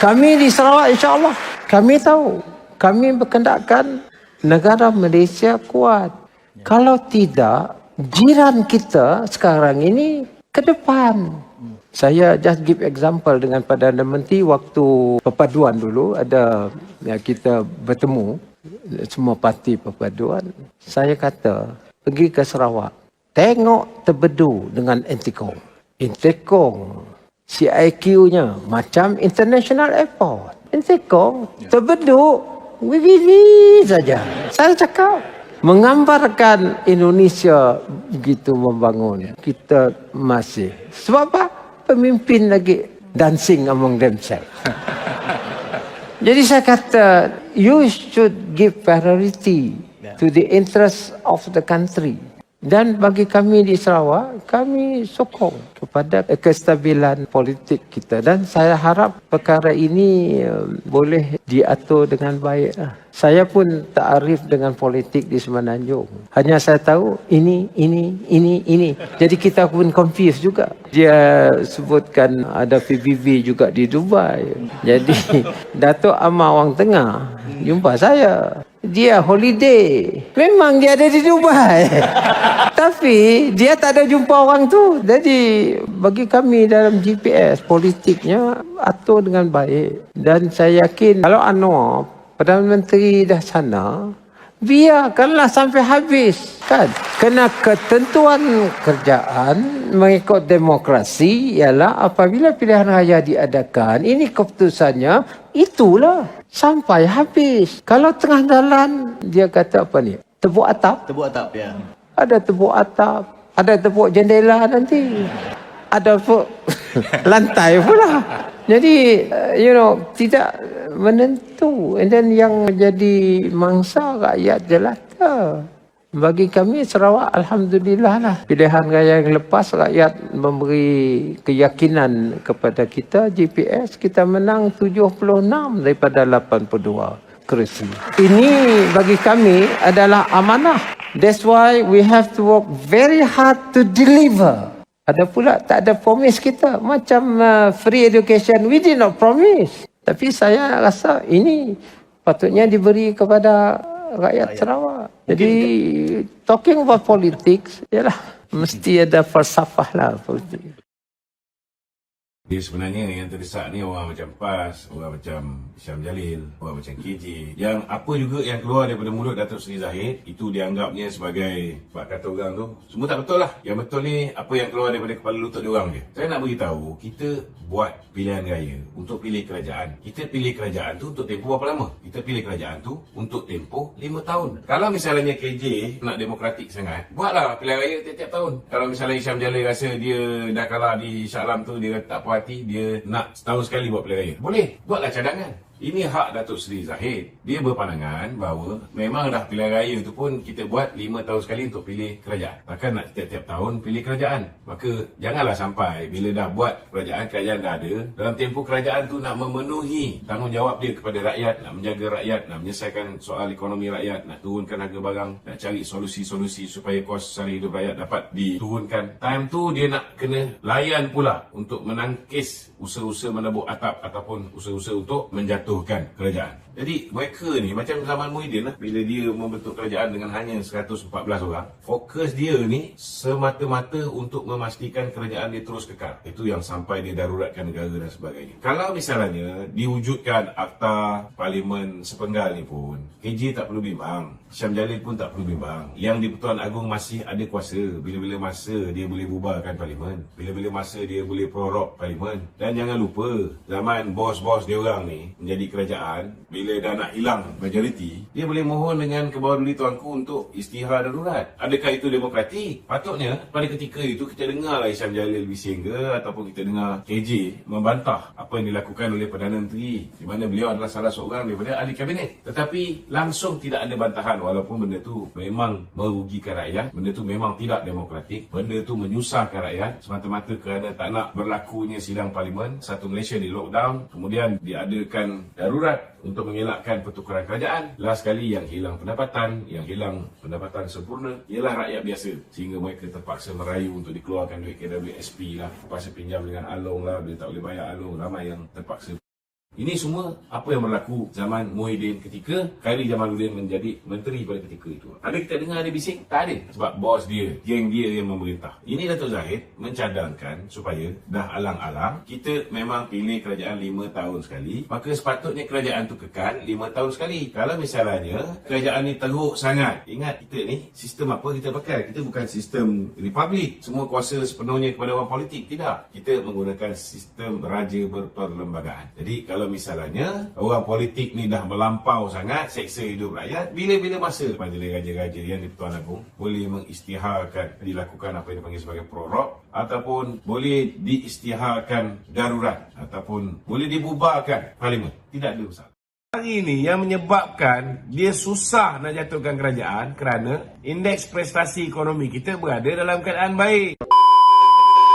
Kami di Sarawak insya-Allah, kami tahu, kami berkendakkan negara Malaysia kuat. Kalau tidak, jiran kita sekarang ini ke depan. Saya just give example dengan Perdana Menteri waktu perpaduan dulu, ada kita bertemu semua parti perpaduan. Saya kata, pergi ke Sarawak, tengok Terbedu dengan Intikong. Intikong, CIQ-nya macam International Airport. Intikong, Terbedu, begini saja. Saya cakap, menggambarkan Indonesia begitu membangun. Kita masih. Sebab apa? Pemimpin lagi dancing among themselves. Jadi saya kata, you should give priority to the interest of the country. Dan bagi kami di Sarawak, kami sokong kepada kestabilan politik kita. Dan saya harap perkara ini boleh diatur dengan baik. Saya pun tak arif dengan politik di Semenanjung. Hanya saya tahu ini. Jadi kita pun confused juga. Dia sebutkan ada PBB juga di Dubai. Jadi Datuk Amar Wang Tengah jumpa saya. Dia holiday. Memang dia ada di Dubai. Tapi dia tak ada jumpa orang tu. Jadi bagi kami dalam GPS politiknya atur dengan baik. Dan saya yakin kalau Anwar Perdana Menteri dah sana, biarkanlah sampai habis. Kan? Kena ketentuan kerjaan mengikut demokrasi ialah apabila pilihan raya diadakan, ini keputusannya, itulah sampai habis. Kalau tengah jalan, dia kata apa ni? Tepuk atap. Tepuk atap, ya. Ada tepuk atap, ada tepuk jendela nanti. Ada tepuk lantai pula. Jadi, tidak menentu. And then yang menjadi mangsa rakyat jelata. Bagi kami Sarawak, Alhamdulillah lah. Pilihan raya yang lepas, rakyat memberi keyakinan kepada kita. GPS, kita menang 76 daripada 82 kerusi. Ini bagi kami adalah amanah. That's why we have to work very hard to deliver. Ada pula tak ada promise kita. Macam free education, we did not promise. Tapi saya rasa ini patutnya diberi kepada rakyat Sarawak. Jadi talking about politics, yalah, mesti ada falsafah lah politik. Dia sebenarnya yang terdesak ni orang macam PAS, orang macam Syam Jalil, orang macam KJ. Yang apa juga yang keluar daripada mulut Datuk Seri Zahid, itu dianggapnya sebagai, sebab kata orang tu, semua tak betul lah. Yang betul ni, apa yang keluar daripada kepala lutut diorang je. Saya nak beritahu, kita buat pilihan raya untuk pilih kerajaan. Kita pilih kerajaan tu untuk tempoh berapa lama? Kita pilih kerajaan tu untuk tempoh 5 tahun. Kalau misalnya KJ nak demokratik sangat, buatlah pilihan raya tiap-tiap tahun. Kalau misalnya Syam Jalil rasa dia dah kalah di Shah Alam tu, dia tak puas hati, dia nak setahun sekali buat pilihan raya. Boleh, buatlah cadangan. Ini hak Datuk Seri Zahid. Dia berpandangan bahawa memang dah pilihan raya tu pun kita buat 5 tahun sekali untuk pilih kerajaan. Takkan nak tiap-tiap tahun pilih kerajaan. Maka janganlah sampai bila dah buat kerajaan dah ada, dalam tempoh kerajaan tu nak memenuhi tanggungjawab dia kepada rakyat, nak menjaga rakyat, nak menyelesaikan soal ekonomi rakyat, nak turunkan harga barang, nak cari solusi-solusi supaya kos sara hidup rakyat dapat diturunkan. Time tu dia nak kena layan pula untuk menangkis usaha-usaha menebuk atap ataupun usaha-usaha untuk menjatuhkan kerajaan. Jadi mereka ni macam zaman Muhyiddin lah, bila dia membentuk kerajaan dengan hanya 114 orang, fokus dia ni semata-mata untuk memastikan kerajaan dia terus kekal. Itu yang sampai dia daruratkan negara dan sebagainya. Kalau misalnya diwujudkan Akta Parlimen Sepenggal ni pun, KJ tak perlu bimbang, Syam Jalil pun tak perlu bimbang. Yang di-Pertuan Agong masih ada kuasa. Bila-bila masa dia boleh bubarkan Parlimen, bila-bila masa dia boleh prorok Parlimen. Dan jangan lupa, zaman bos-bos dia orang ni menjadi kerajaan, bila dah nak hilang majoriti, dia boleh mohon dengan Kebawah-Duli Tuanku untuk istihar darurat. Adakah itu demokratik? Patutnya pada ketika itu kita dengarlah Syam Jalil bising ke, ataupun kita dengar KJ membantah apa yang dilakukan oleh Perdana Menteri, di mana beliau adalah salah seorang daripada ahli kabinet. Tetapi langsung tidak ada bantahan, walaupun benda tu memang merugikan rakyat, benda tu memang tidak demokratik, benda tu menyusahkan rakyat semata-mata kerana tak nak berlakunya sidang parlimen. Satu Malaysia di lockdown, kemudian diadakan darurat untuk mengelakkan pertukaran kerajaan. Last sekali yang hilang pendapatan sempurna ialah rakyat biasa, sehingga mereka terpaksa merayu untuk dikeluarkan duit KWSP lah, terpaksa pinjam dengan Along lah, bila tak boleh bayar Along, ramai yang terpaksa Ini semua apa yang berlaku zaman Muhyiddin ketika Khairi Jamaluddin menjadi menteri pada ketika itu. Ada kita dengar ada bising? Tak ada. Sebab bos dia, geng dia yang memerintah. Ini Datuk Zahid mencadangkan supaya dah alang-alang kita memang pilih kerajaan 5 tahun sekali. Maka sepatutnya kerajaan tu kekal 5 tahun sekali. Kalau misalnya kerajaan ni teruk sangat. Ingat kita ni sistem apa kita pakai? Kita bukan sistem republik. Semua kuasa sepenuhnya kepada orang politik. Tidak. Kita menggunakan sistem raja berperlembagaan. Jadi kalau misalnya orang politik ni dah melampau sangat seksa hidup rakyat, bila-bila masa majlis raja-raja yang di-Pertuan Agong boleh mengisytiharkan dilakukan apa yang dipanggil sebagai prorok, ataupun boleh diisytiharkan darurat, ataupun boleh dibubarkan parlimen. Tidak ada masalah. Hari ini yang menyebabkan dia susah nak jatuhkan kerajaan kerana indeks prestasi ekonomi kita berada dalam keadaan baik.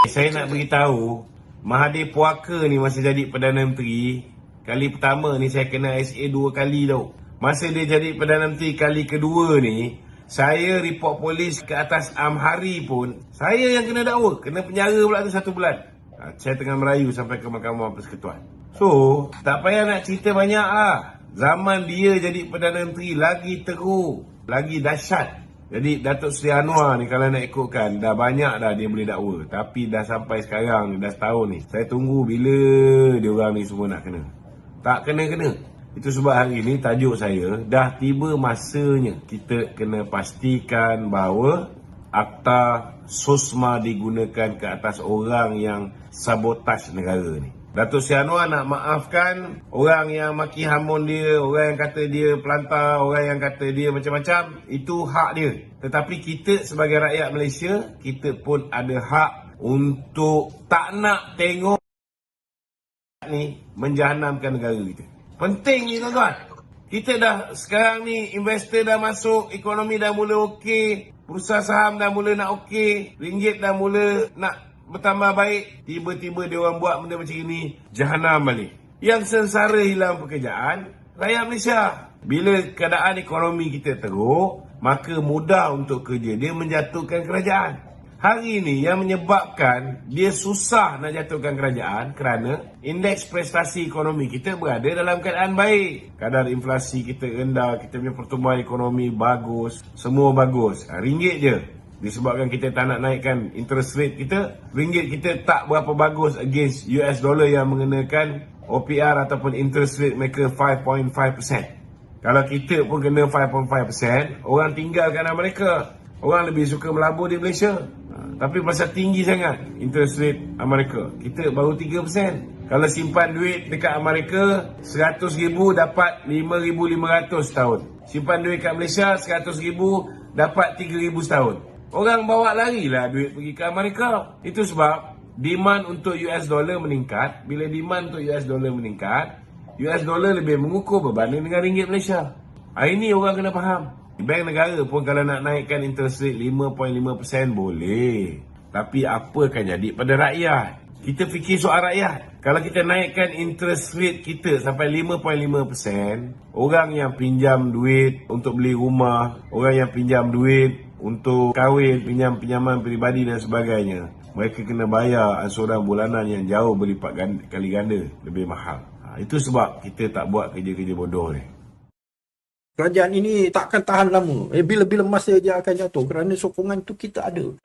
Saya nak beritahu, Mahathir Puaka ni masa jadi Perdana Menteri, kali pertama ni saya kena SA 2 kali tau. Masa dia jadi Perdana Menteri kali kedua ni, saya report polis ke atas Amhari pun, saya yang kena dakwa, kena penjara pula tu 1 bulan. Saya tengah merayu sampai ke Mahkamah Persekutuan. So, tak payah nak cerita banyak lah. Zaman dia jadi Perdana Menteri lagi teruk, lagi dahsyat. Jadi Datuk Seri Anwar ni kalau nak ikutkan, dah banyak dah dia boleh dakwa. Tapi dah sampai sekarang ni, dah setahun ni, saya tunggu bila dia orang ni semua nak kena. Tak kena-kena. Itu sebab hari ni tajuk saya, dah tiba masanya kita kena pastikan bahawa Akta SOSMA digunakan ke atas orang yang sabotaj negara ni. Datuk Seri Anwar nak maafkan orang yang maki hamun dia, orang yang kata dia pelantar, orang yang kata dia macam-macam. Itu hak dia. Tetapi kita sebagai rakyat Malaysia, kita pun ada hak untuk tak nak tengok ni menjahanamkan negara kita. Penting ni tuan-tuan. Kita dah sekarang ni investor dah masuk, ekonomi dah mula okey, bursa saham dah mula nak okey, ringgit dah mula nak bertambah baik. Tiba-tiba dia orang buat benda macam ini, jahanam balik. Yang sengsara hilang pekerjaan, rakyat Malaysia. Bila keadaan ekonomi kita teruk, maka mudah untuk kerja dia menjatuhkan kerajaan. Hari ini yang menyebabkan dia susah nak jatuhkan kerajaan kerana indeks prestasi ekonomi kita berada dalam keadaan baik. Kadar inflasi kita rendah, kita punya pertumbuhan ekonomi bagus, semua bagus. Ringgit je. Disebabkan kita tak nak naikkan interest rate kita, ringgit kita tak berapa bagus against US dollar yang mengenakan OPR ataupun interest rate mereka 5.5%. Kalau kita pun kena 5.5%, orang tinggalkan Amerika. Orang lebih suka melabur di Malaysia. Tapi pasal tinggi sangat interest rate Amerika, kita baru 3%. Kalau simpan duit dekat Amerika, 100,000 dapat 5,500 setahun. Simpan duit kat Malaysia, 100,000 dapat 3,000 setahun. Orang bawa larilah duit pergi ke Amerika. Itu sebab demand untuk US dollar meningkat. Bila demand untuk US dollar meningkat, US dollar lebih mengukur berbanding dengan ringgit Malaysia. Ini orang kena faham. Bank negara pun kalau nak naikkan interest rate 5.5% boleh. Tapi apa akan jadi pada rakyat? Kita fikir soal rakyat. Kalau kita naikkan interest rate kita sampai 5.5%, orang yang pinjam duit untuk beli rumah, orang yang pinjam duit untuk kahwin, pinjaman peribadi dan sebagainya, mereka kena bayar ansuran bulanan yang jauh berlipat kali ganda lebih mahal. Itu sebab kita tak buat kerja-kerja bodoh ni. Kerajaan ini takkan tahan lama. Bila-bila masa dia akan jatuh kerana sokongan tu kita ada.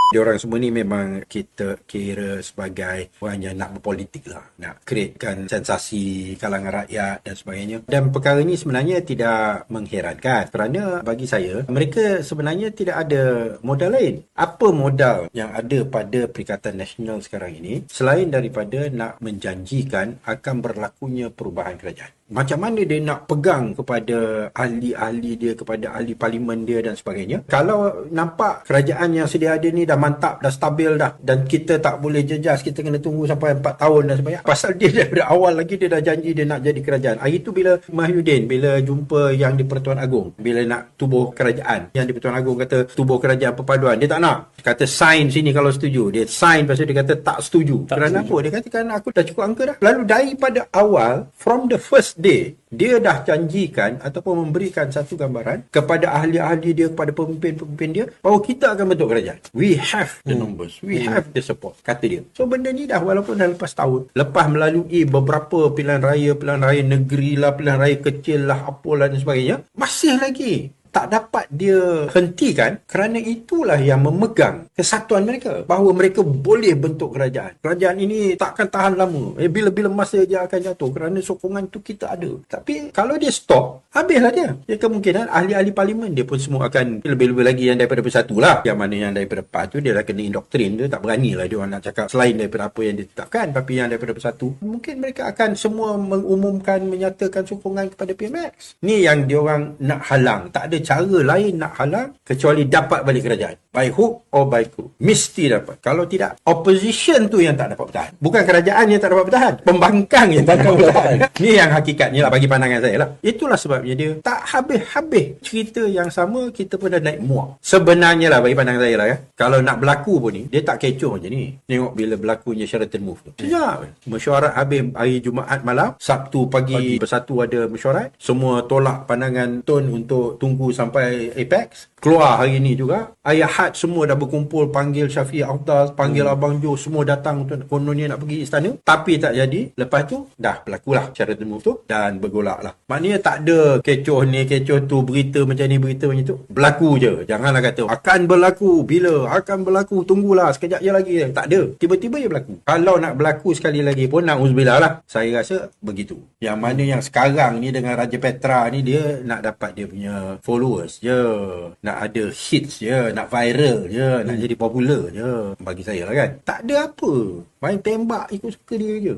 Diorang semua ni memang kita kira sebagai orang yang nak berpolitik lah. Nak createkan sensasi kalangan rakyat dan sebagainya. Dan perkara ini sebenarnya tidak mengherankan. Kerana bagi saya, mereka sebenarnya tidak ada modal lain. Apa modal yang ada pada Perikatan Nasional sekarang ini selain daripada nak menjanjikan akan berlakunya perubahan kerajaan? Macam mana dia nak pegang kepada ahli-ahli dia, kepada ahli parlimen dia dan sebagainya. Kalau nampak kerajaan yang sedia ada ni dah mantap, dah stabil dah, dan kita tak boleh jejas, kita kena tunggu sampai 4 tahun dan sebagainya. Pasal dia daripada awal lagi dia dah janji dia nak jadi kerajaan. Hari tu bila Mahyudin, bila jumpa yang di Pertuan Agong, bila nak tubuh kerajaan, yang di Pertuan Agong kata tubuh kerajaan perpaduan, dia tak nak. Kata sign sini kalau setuju. Dia sign, pasal dia kata tak setuju. Kerana apa? Dia kata kerana aku dah cukup angka dah. Lalu daripada awal, from the first first day, dia dah janjikan ataupun memberikan satu gambaran kepada ahli-ahli dia, kepada pemimpin-pemimpin dia, bahawa kita akan bentuk kerajaan. We have the numbers. We have the support, kata dia. So benda ni dah, walaupun dah lepas tahun, lepas melalui beberapa pilihan raya negeri lah, pilihan raya kecil lah, apalah dan sebagainya, masih lagi tak dapat dia hentikan, kerana itulah yang memegang kesatuan mereka, bahawa mereka boleh bentuk kerajaan. Kerajaan ini takkan tahan lama. Bila-bila masa dia akan jatuh, kerana sokongan tu kita ada. Tapi kalau dia stop, habislah dia. Ya, kemungkinan ahli-ahli parlimen dia pun semua akan, lebih-lebih lagi yang daripada Bersatu lah. Yang mana yang daripada PAS tu dia dah kena indoktrin, dia tak berani lah dia orang nak cakap selain daripada apa yang ditetapkan. Tapi yang daripada Bersatu, mungkin mereka akan semua mengumumkan, menyatakan sokongan kepada PMX. Ni yang dia orang nak halang. Tak ada cara lain nak halang kecuali dapat balik kerajaan. By hook or by crook. Mesti dapat. Kalau tidak, opposition tu yang tak dapat bertahan. Bukan kerajaan yang tak dapat bertahan. Pembangkang yang tak dapat bertahan. Ni yang hakikatnya lah, bagi pandangan saya lah. Itulah sebabnya dia tak habis-habis cerita yang sama, kita pun dah naik muak. Sebenarnya lah, bagi pandangan saya lah ya, kalau nak berlaku pun ni, dia tak kecoh macam ni. Tengok bila berlakunya Sheraton Move tu. Senyap. Mesyuarat habis hari Jumaat malam, Sabtu pagi Bersatu ada mesyuarat. Semua tolak pandangan Tun untuk tunggu sampai Apex. Keluar hari ni juga, hari Ahad semua dah berkumpul, panggil Syafiq Afdal, panggil Abang Jo, semua datang untuk kononnya nak pergi istana, tapi tak jadi. Lepas tu dah berlakulah Sheraton Move tu dan bergolak lah. Maknanya tak ada kecoh ni kecoh tu, berita macam ni berita macam tu, berlaku je. Janganlah kata akan berlaku, bila akan berlaku, tunggulah sekejap je lagi. Tak ada, tiba-tiba je berlaku. Kalau nak berlaku sekali lagi pun, na'udzubillah lah, saya rasa begitu. Yang mana yang sekarang ni dengan Raja Petra ni, dia nak dapat dia punya followers je, nak ada hits je, nak viral je, nak jadi popular je. Bagi saya lah kan, tak ada apa, main tembak ikut suka dia je.